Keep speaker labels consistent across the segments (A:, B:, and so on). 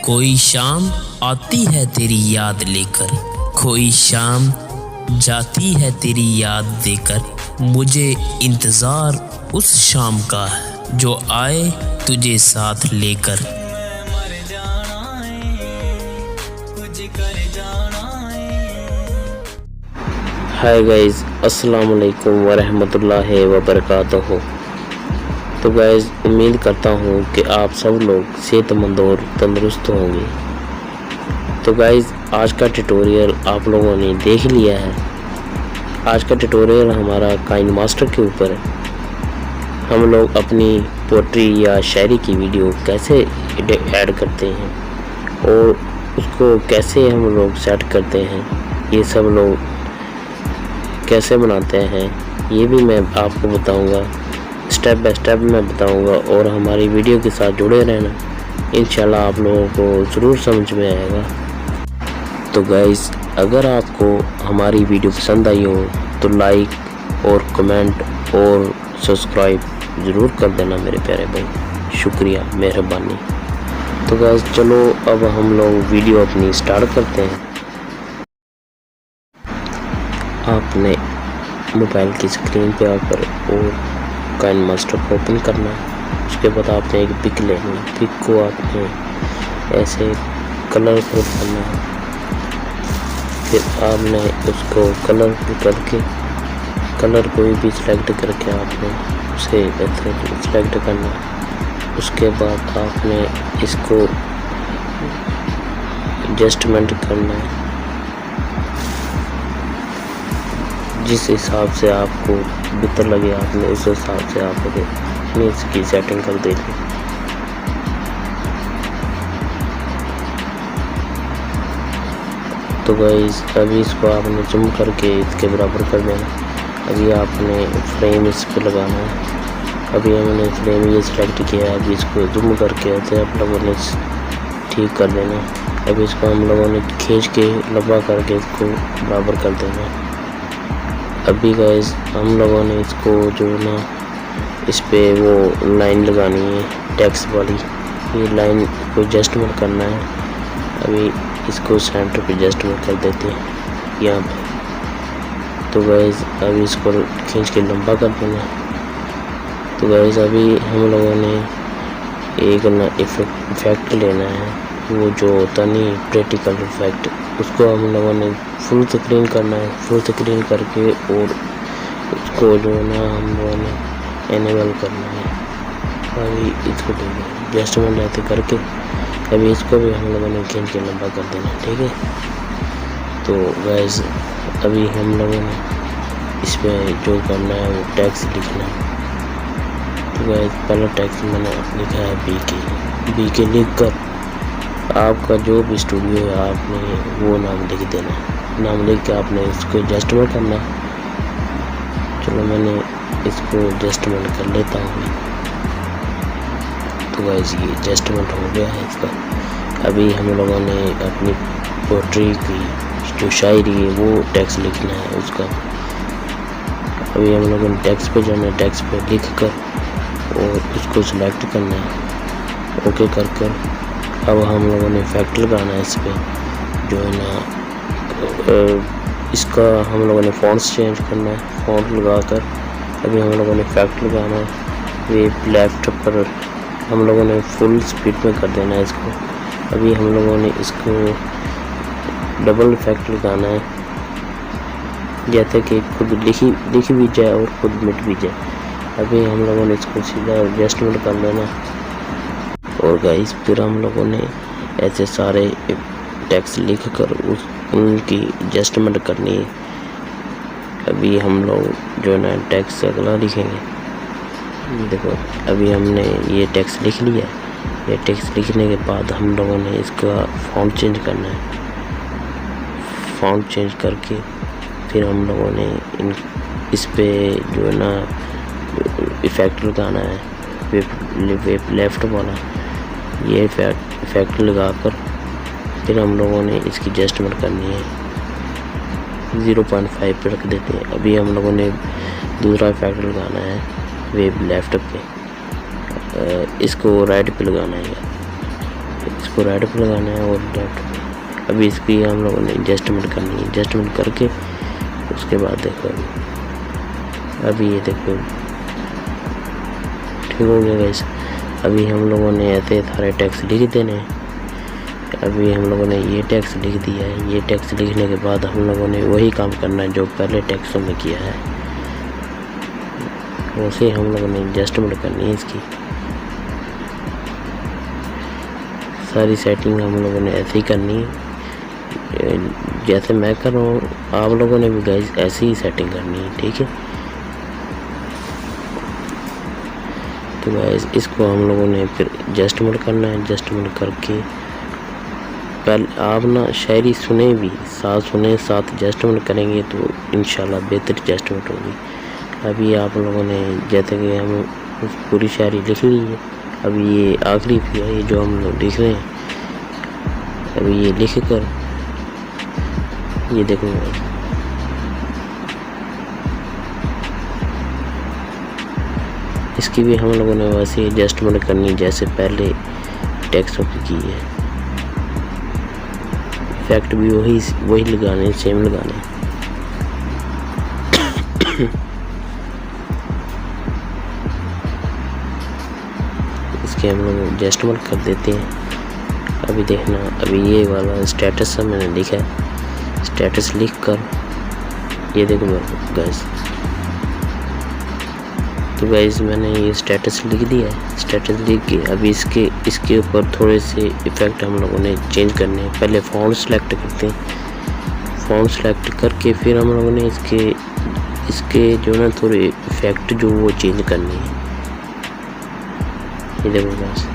A: कोई शाम आती है तेरी याद लेकर, कोई शाम जाती है तेरी याद देकर। मुझे इंतज़ार उस शाम का है जो आए तुझे साथ लेकर।
B: हाय गाइज़, अस्सलाम वालेकुम वरहमतुल्लाहि वबरकातुहू। तो गाइज़, उम्मीद करता हूँ कि आप सब लोग सेहतमंद और तंदुरुस्त होंगे। तो गाइज़, आज का ट्यूटोरियल आप लोगों ने देख लिया है। आज का ट्यूटोरियल हमारा काइनमास्टर के ऊपर है। हम लोग अपनी पोट्री या शायरी की वीडियो कैसे ऐड करते हैं और उसको कैसे हम लोग सेट करते हैं, ये सब लोग कैसे बनाते हैं, ये भी मैं आपको बताऊंगा। स्टेप बाय स्टेप मैं बताऊंगा और हमारी वीडियो के साथ जुड़े रहना। इंशाल्लाह आप लोगों को ज़रूर समझ में आएगा। तो गाइस, अगर आपको हमारी वीडियो पसंद आई हो तो लाइक और कमेंट और सब्सक्राइब ज़रूर कर देना मेरे प्यारे भाई। शुक्रिया, मेहरबानी। तो गाइस, चलो अब हम लोग वीडियो अपनी स्टार्ट करते हैं। आपने मोबाइल की स्क्रीन पे आकर और काइनमास्टर को ओपन करना है। उसके बाद आपने एक पिक लेनी है। पिक को आपने ऐसे कलरफुल करना है। फिर आपने उसको कलरफुल करके कलर कोई भी सिलेक्ट करके आपने उसे सिलेक्ट करना है। उसके बाद आपने इसको एडजस्टमेंट करना है। जिस हिसाब से आपको बेहतर लगे आपने उस हिसाब से आपने इसकी सेटिंग कर देनी। तो गाइस, अभी इसको आपने जूम करके इसके बराबर कर देना। अभी आपने फ्रेम इस पर लगाना है। अभी हमने फ्रेम ये सिलेक्ट किया है। अभी इसको जूम करके ऐसे आप लोगों ने ठीक कर देना। अभी इसको हम लोगों ने खींच के लंबा करके इसको बराबर कर देना। अभी गाइस, हम लोगों ने इसको जो है ना इस पे वो लाइन लगानी है टेक्स्ट वाली। ये लाइन को एडजस्टमेंट करना है। अभी इसको सेंटर पे एडजस्टमेंट कर देते हैं यहाँ पे। तो गाइस, अभी इसको खींच के लंबा कर देना। तो गाइस, अभी हम लोगों ने एक ना इफेक्ट लेना है, वो जो होता नहीं प्रैक्टिकल इफेक्ट, उसको हम लोगों ने फुल स्क्रीन करना है। फुल स्क्रीन करके और उसको जो है ना हम लोगों ने एनेबल करना है। अभी इसको एडजस्टमेंट ऐसे करके अभी इसको भी हम लोगों ने खींच के लंबा कर देना, ठीक है। तो गाइस, अभी हम लोगों ने इस पर जो करना है वो टैक्स लिखना है। तो गाइस, पहला टैक्स मैंने लिखा है बी के लिख कर आपका जो भी स्टूडियो है आपने वो नाम लिख देना। नाम लिख के आपने इसको एडजस्टमेंट करना। चलो मैंने इसको एडजस्टमेंट कर लेता हूँ। तो गाइस, ये एडजस्टमेंट हो गया है इसका। अभी हम लोगों ने अपनी पोट्री की जो शायरी है वो टेक्स्ट लिखना है उसका। अभी हम लोगों ने टेक्स्ट पे जाना है। टेक्स्ट पे लिख कर और उसको सिलेक्ट करना है। ओके कर कर अब हम लोगों ने इफेक्ट लगाना है इस पर जो है ना इसका हम लोगों ने फ़ॉन्ट्स चेंज करना है। फ़ॉन्ट लगा कर अभी हम लोगों ने इफेक्ट लगाना है। वेब लेफ्ट पर हम लोगों ने फुल स्पीड में कर देना है इसको। अभी हम लोगों ने इसको डबल इफेक्ट लगाना है, जैसे कि खुद लिखी भी जाए और खुद मिट भी जाए। अभी हम लोगों ने इसको सीधा एडजस्टमेंट कर लेना। और गाइस, फिर हम लोगों ने ऐसे सारे टेक्स्ट लिख कर उनकी एडजस्टमेंट करनी है। अभी हम लोग जो है ना टेक्स्ट अगला लिखेंगे। देखो, अभी हमने ये टेक्स्ट लिख लिया। ये टेक्स्ट लिखने के बाद हम लोगों ने इसका फ़ॉन्ट चेंज करना है। फ़ॉन्ट चेंज करके फिर हम लोगों ने इस पे जो है ना इफ़ेक्ट लगाना है, वेब लेफ्ट वाला। ये इफेक्ट लगा कर फिर हम लोगों ने इसकी एडजस्टमेंट करनी है। 0.5 पे रख देते हैं। अभी हम लोगों ने दूसरा इफेक्ट लगाना है वेब लेफ्ट पे, इसको राइट पे लगाना है। इसको राइट पर लगाना है और लेफ्ट पर। अभी इसकी हम लोगों ने एडजस्टमेंट करनी है। एडजस्टमेंट करके उसके बाद देखो अभी ये देखो ठीक हो गया गाइस। अभी हम लोगों ने ऐसे सारे टेक्स्ट लिख देने हैं। अभी हम लोगों ने ये टेक्स्ट लिख दिया है। ये टेक्स्ट लिखने के बाद हम लोगों ने वही काम करना है जो पहले टेक्स्टों में किया है, वैसे हम लोगों ने एडजस्टमेंट करनी है इसकी। सारी सेटिंग हम लोगों ने ऐसे ही करनी है जैसे मैं कर रहा हूँ। आप लोगों ने भी गाइस ऐसी ही सेटिंग करनी है, ठीक है। तो गाइस इसको हम लोगों ने फिर एडजस्टमेंट करना है। एडजस्टमेंट करके पहले आप ना शायरी सुने भी, साथ सुने साथ एडजस्टमेंट करेंगे तो इंशाल्लाह बेहतर एडजस्टमेंट होगी। अभी आप लोगों ने जैसे कि हम पूरी शायरी लिख ली है। अभी ये आखिरी है ये जो हम लोग लिख रहे हैं। अभी ये लिख कर ये देखो इसकी भी हम लोगों ने वैसे एडजस्टमेंट करनी जैसे पहले टेक्स्टों की है। इफेक्ट भी वही लगाने, सेम लगाने। इसके हम लोग एडजस्टमेंट कर देते हैं। अभी देखना, अभी ये वाला स्टेटस है मैंने लिखा है। स्टेटस लिख कर ये देखो गाइस, तो गाइस मैंने ये स्टेटस लिख दिया है। स्टेटस लिख के अभी इसके ऊपर थोड़े से इफ़ेक्ट हम लोगों ने चेंज करने हैं। पहले फ़ॉन्ट सेलेक्ट करते हैं। फ़ॉन्ट सेलेक्ट करके फिर हम लोगों ने इसके जो ना थोड़े इफ़ेक्ट जो वो चेंज करने हैं। ये देखो गाइस,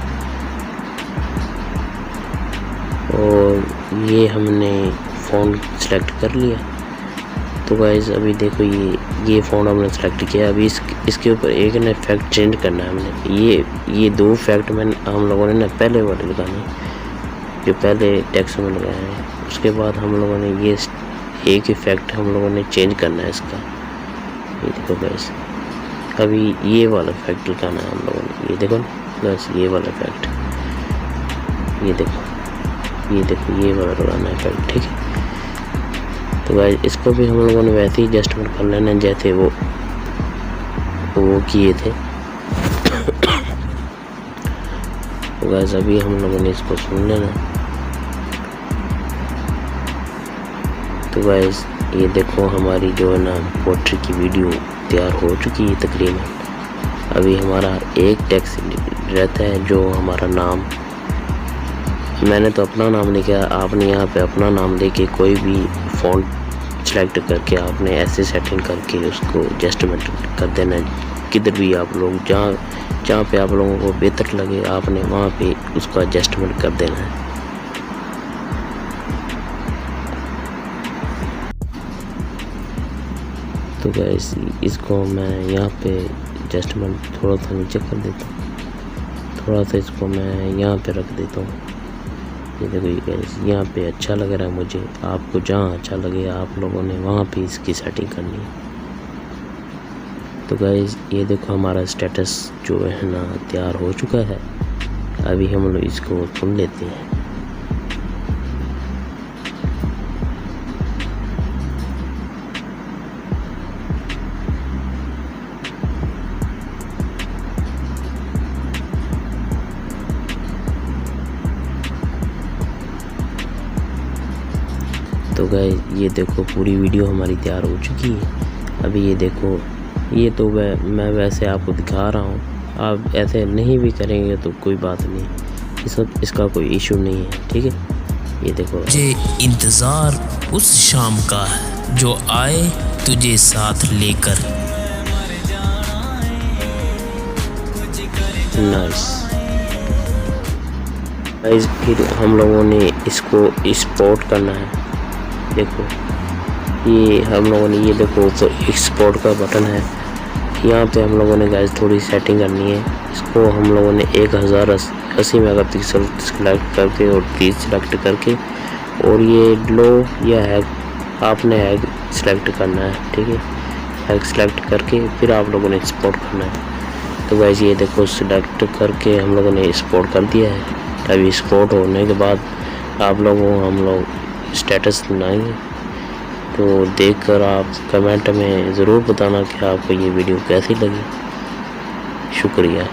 B: और ये हमने फ़ॉन्ट सेलेक्ट कर लिया। तो गाइस अभी देखो ये फ़ॉन्ट हमने सेलेक्ट किया। अभी इसके ऊपर एक ना इफेक्ट चेंज करना है हमने। ये दो इफेक्ट हम लोगों ने ना पहले वाले लगाने जो पहले टेक्स्ट में लगाए हैं। उसके बाद हम लोगों ने ये एक इफेक्ट हम लोगों ने चेंज करना है इसका। ये देखो गाइस, अभी ये वाला इफेक्ट लगाना है हम लोगों ने। ये देखो गाइस, ये वाला इफेक्ट, ये देखो ये वाला लगाना है इफेक्ट, ठीक है। तो गाइस इसको भी हम लोगों ने वैसे ही एडजस्टमेंट कर लेना जैसे वो किए थे। तो गाइस अभी हम लोगों ने इसको सुन लेना। तो गाइस ये देखो हमारी जो है ना पोट्री की वीडियो तैयार हो चुकी है तकरीबन। अभी हमारा एक टेक्स्ट रहता है जो हमारा नाम, मैंने तो अपना नाम लिखा है। आपने यहाँ पे अपना नाम लेके कोई भी फ़ॉन्ट सेलेक्ट करके आपने ऐसे सेटिंग करके उसको एडजस्टमेंट कर देना है। किधर भी आप लोग जहाँ पे आप लोगों को बेहतर लगे आपने वहाँ पे उसका एडजस्टमेंट कर देना है। तो गाइस इसको मैं यहाँ पे एडजस्टमेंट थोड़ा सा नीचे कर देता हूँ। थोड़ा सा इसको मैं यहाँ पे रख देता हूँ। ये देखो ये गाइस यहाँ पे अच्छा लग रहा है मुझे। आपको जहाँ अच्छा लगे आप लोगों ने वहाँ पे इसकी सेटिंग करनी है। तो गाइस ये देखो हमारा स्टेटस जो है ना तैयार हो चुका है। अभी हम लोग इसको सुन लेते हैं। तो गाइस ये देखो पूरी वीडियो हमारी तैयार हो चुकी है। अभी ये देखो, ये तो मैं वैसे आपको दिखा रहा हूँ। आप ऐसे नहीं भी करेंगे तो कोई बात नहीं, इसका कोई इशू नहीं है, ठीक है। ये देखो,
A: मुझे इंतज़ार उस शाम का है जो आए तुझे साथ लेकर।
B: नाइस गाइस, फिर हम लोगों ने इसको एक्सपोर्ट करना है। देखो ये हम लोगों ने ये देखो तो एक्सपोर्ट का बटन है। यहाँ पे हम लोगों ने गाइस थोड़ी सेटिंग करनी है। इसको हम लोगों ने 1080 मेगापिक्सल सेलेक्ट करके और 30 सेलेक्ट करके और ये लो या हैग आपने हैग सेलेक्ट करना है, ठीक है। हैग सेलेक्ट करके फिर आप लोगों ने एक्सपोर्ट करना है। तो गाइस ये देखो सिलेक्ट करके हम लोगों ने एक्सपोर्ट कर दिया है, अभी स्पॉट होने के बाद आप लोगों को हम लोग स्टेटस बनाएंगे, तो देखकर आप कमेंट में ज़रूर बताना कि आपको ये वीडियो कैसी लगी। शुक्रिया।